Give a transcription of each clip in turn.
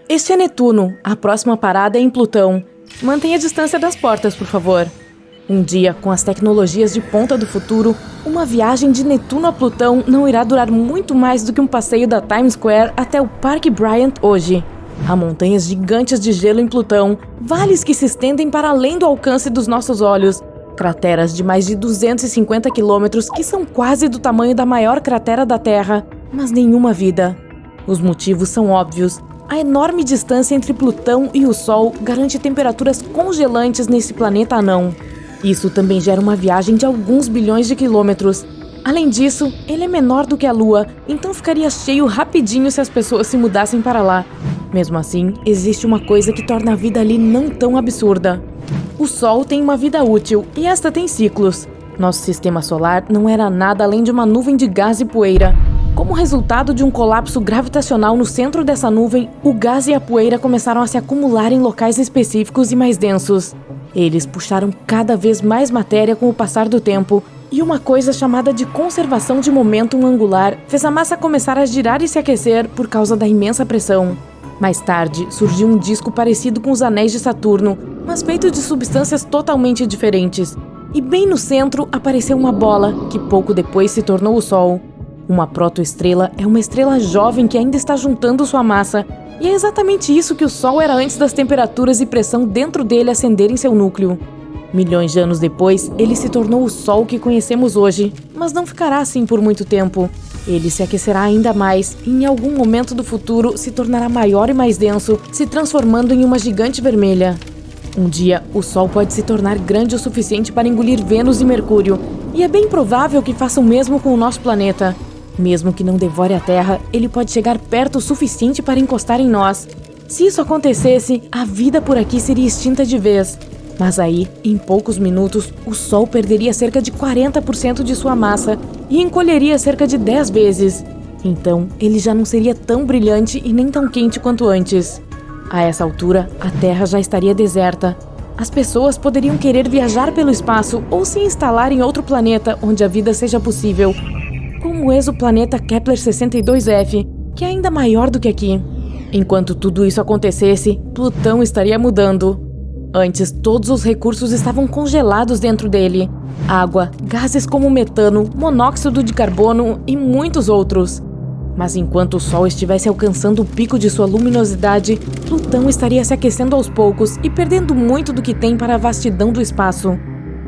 Este é Netuno. A próxima parada é em Plutão. Mantenha a distância das portas, por favor. Um dia, com as tecnologias de ponta do futuro, uma viagem de Netuno a Plutão não irá durar muito mais do que um passeio da Times Square até o Parque Bryant hoje. Há montanhas gigantes de gelo em Plutão, vales que se estendem para além do alcance dos nossos olhos, crateras de mais de 250 quilômetros que são quase do tamanho da maior cratera da Terra, mas nenhuma vida. Os motivos são óbvios. A enorme distância entre Plutão e o Sol garante temperaturas congelantes nesse planeta anão. Isso também gera uma viagem de alguns bilhões de quilômetros. Além disso, ele é menor do que a Lua, então ficaria cheio rapidinho se as pessoas se mudassem para lá. Mesmo assim, existe uma coisa que torna a vida ali não tão absurda. O Sol tem uma vida útil e esta tem ciclos. Nosso sistema solar não era nada além de uma nuvem de gás e poeira. Como resultado de um colapso gravitacional no centro dessa nuvem, o gás e a poeira começaram a se acumular em locais específicos e mais densos. Eles puxaram cada vez mais matéria com o passar do tempo, e uma coisa chamada de conservação de momento angular fez a massa começar a girar e se aquecer por causa da imensa pressão. Mais tarde, surgiu um disco parecido com os anéis de Saturno, mas feito de substâncias totalmente diferentes. E bem no centro apareceu uma bola, que pouco depois se tornou o Sol. Uma protoestrela é uma estrela jovem que ainda está juntando sua massa, e é exatamente isso que o Sol era antes das temperaturas e pressão dentro dele acenderem seu núcleo. Milhões de anos depois, ele se tornou o Sol que conhecemos hoje, mas não ficará assim por muito tempo. Ele se aquecerá ainda mais e em algum momento do futuro se tornará maior e mais denso, se transformando em uma gigante vermelha. Um dia, o Sol pode se tornar grande o suficiente para engolir Vênus e Mercúrio, e é bem provável que faça o mesmo com o nosso planeta. Mesmo que não devore a Terra, ele pode chegar perto o suficiente para encostar em nós. Se isso acontecesse, a vida por aqui seria extinta de vez. Mas aí, em poucos minutos, o Sol perderia cerca de 40% de sua massa e encolheria cerca de 10 vezes. Então, ele já não seria tão brilhante e nem tão quente quanto antes. A essa altura, a Terra já estaria deserta. As pessoas poderiam querer viajar pelo espaço ou se instalar em outro planeta onde a vida seja possível, como o exoplaneta Kepler-62f, que é ainda maior do que aqui. Enquanto tudo isso acontecesse, Plutão estaria mudando. Antes, todos os recursos estavam congelados dentro dele. Água, gases como metano, monóxido de carbono e muitos outros. Mas enquanto o Sol estivesse alcançando o pico de sua luminosidade, Plutão estaria se aquecendo aos poucos e perdendo muito do que tem para a vastidão do espaço.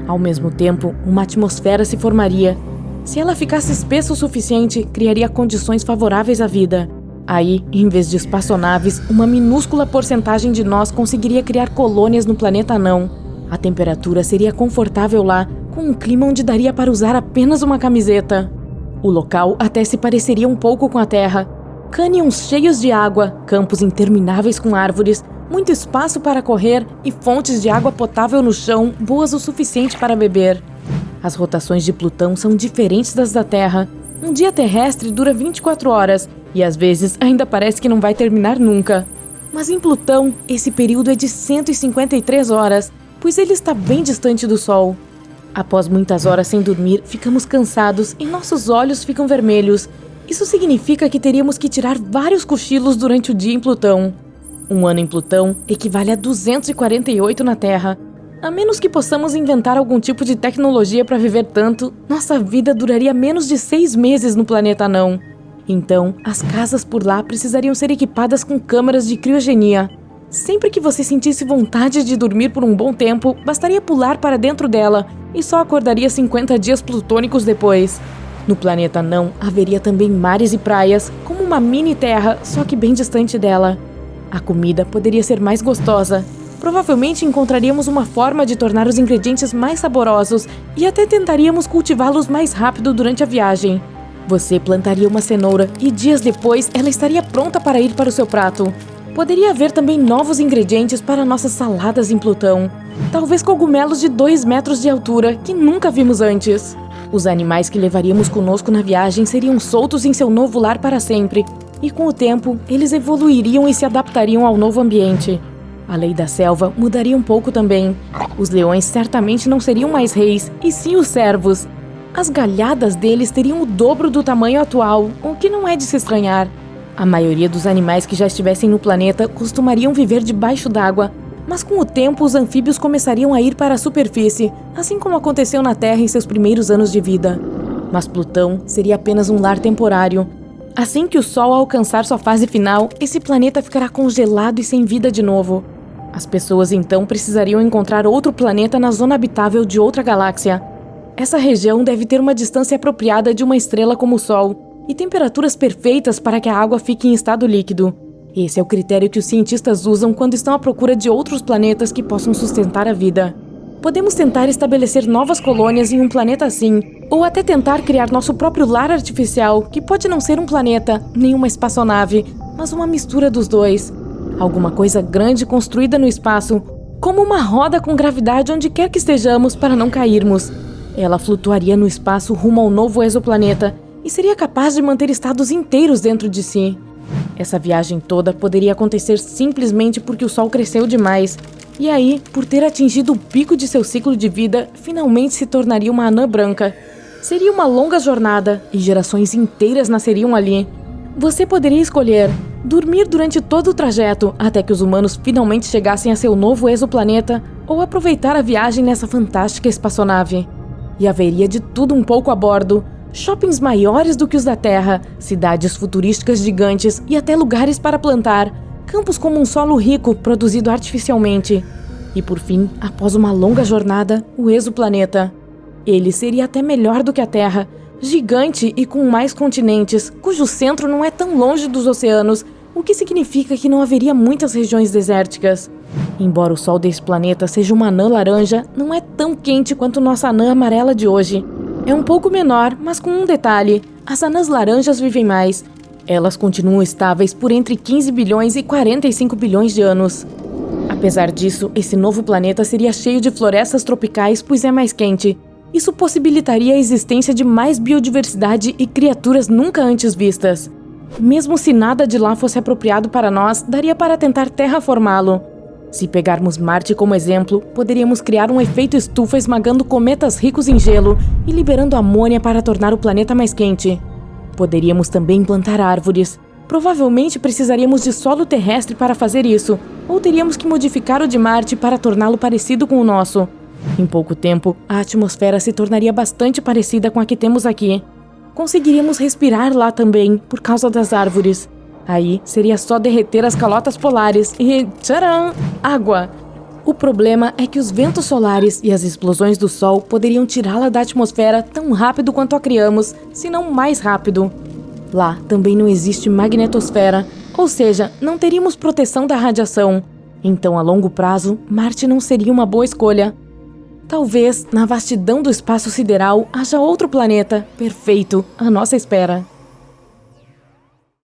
Ao mesmo tempo, uma atmosfera se formaria. Se ela ficasse espessa o suficiente, criaria condições favoráveis à vida. Aí, em vez de espaçonaves, uma minúscula porcentagem de nós conseguiria criar colônias no planeta anão. A temperatura seria confortável lá, com um clima onde daria para usar apenas uma camiseta. O local até se pareceria um pouco com a Terra. Cânions cheios de água, campos intermináveis com árvores, muito espaço para correr e fontes de água potável no chão, boas o suficiente para beber. As rotações de Plutão são diferentes das da Terra. Um dia terrestre dura 24 horas e às vezes ainda parece que não vai terminar nunca. Mas em Plutão, esse período é de 153 horas, pois ele está bem distante do Sol. Após muitas horas sem dormir, ficamos cansados e nossos olhos ficam vermelhos. Isso significa que teríamos que tirar vários cochilos durante o dia em Plutão. Um ano em Plutão equivale a 248 na Terra. A menos que possamos inventar algum tipo de tecnologia para viver tanto, nossa vida duraria menos de 6 meses no planeta anão. Então, as casas por lá precisariam ser equipadas com câmaras de criogenia. Sempre que você sentisse vontade de dormir por um bom tempo, bastaria pular para dentro dela e só acordaria 50 dias plutônicos depois. No planeta anão, haveria também mares e praias, como uma mini terra, só que bem distante dela. A comida poderia ser mais gostosa. Provavelmente encontraríamos uma forma de tornar os ingredientes mais saborosos e até tentaríamos cultivá-los mais rápido durante a viagem. Você plantaria uma cenoura e dias depois ela estaria pronta para ir para o seu prato. Poderia haver também novos ingredientes para nossas saladas em Plutão. Talvez cogumelos de 2 metros de altura que nunca vimos antes. Os animais que levaríamos conosco na viagem seriam soltos em seu novo lar para sempre. E com o tempo, eles evoluiriam e se adaptariam ao novo ambiente. A lei da selva mudaria um pouco também. Os leões certamente não seriam mais reis, e sim os servos. As galhadas deles teriam o dobro do tamanho atual, o que não é de se estranhar. A maioria dos animais que já estivessem no planeta costumariam viver debaixo d'água, mas com o tempo os anfíbios começariam a ir para a superfície, assim como aconteceu na Terra em seus primeiros anos de vida. Mas Plutão seria apenas um lar temporário. Assim que o Sol alcançar sua fase final, esse planeta ficará congelado e sem vida de novo. As pessoas então precisariam encontrar outro planeta na zona habitável de outra galáxia. Essa região deve ter uma distância apropriada de uma estrela como o Sol e temperaturas perfeitas para que a água fique em estado líquido. Esse é o critério que os cientistas usam quando estão à procura de outros planetas que possam sustentar a vida. Podemos tentar estabelecer novas colônias em um planeta assim, ou até tentar criar nosso próprio lar artificial, que pode não ser um planeta, nem uma espaçonave, mas uma mistura dos dois. Alguma coisa grande construída no espaço, como uma roda com gravidade onde quer que estejamos para não cairmos. Ela flutuaria no espaço rumo ao novo exoplaneta e seria capaz de manter estados inteiros dentro de si. Essa viagem toda poderia acontecer simplesmente porque o Sol cresceu demais. E aí, por ter atingido o pico de seu ciclo de vida, finalmente se tornaria uma anã branca. Seria uma longa jornada e gerações inteiras nasceriam ali. Você poderia escolher dormir durante todo o trajeto até que os humanos finalmente chegassem a seu novo exoplaneta ou aproveitar a viagem nessa fantástica espaçonave. E haveria de tudo um pouco a bordo. Shoppings maiores do que os da Terra, cidades futurísticas gigantes e até lugares para plantar, campos como um solo rico produzido artificialmente. E por fim, após uma longa jornada, o exoplaneta. Ele seria até melhor do que a Terra, gigante e com mais continentes, cujo centro não é tão longe dos oceanos, o que significa que não haveria muitas regiões desérticas. Embora o Sol desse planeta seja uma anã laranja, não é tão quente quanto nossa anã amarela de hoje. É um pouco menor, mas com um detalhe: as anãs laranjas vivem mais. Elas continuam estáveis por entre 15 bilhões e 45 bilhões de anos. Apesar disso, esse novo planeta seria cheio de florestas tropicais, pois é mais quente. Isso possibilitaria a existência de mais biodiversidade e criaturas nunca antes vistas. Mesmo se nada de lá fosse apropriado para nós, daria para tentar terraformá-lo. Se pegarmos Marte como exemplo, poderíamos criar um efeito estufa esmagando cometas ricos em gelo e liberando amônia para tornar o planeta mais quente. Poderíamos também plantar árvores. Provavelmente precisaríamos de solo terrestre para fazer isso, ou teríamos que modificar o de Marte para torná-lo parecido com o nosso. Em pouco tempo, a atmosfera se tornaria bastante parecida com a que temos aqui. Conseguiríamos respirar lá também, por causa das árvores. Aí seria só derreter as calotas polares e, tcharam, água! O problema é que os ventos solares e as explosões do Sol poderiam tirá-la da atmosfera tão rápido quanto a criamos, se não mais rápido. Lá também não existe magnetosfera, ou seja, não teríamos proteção da radiação. Então, a longo prazo, Marte não seria uma boa escolha. Talvez, na vastidão do espaço sideral, haja outro planeta, perfeito, à nossa espera.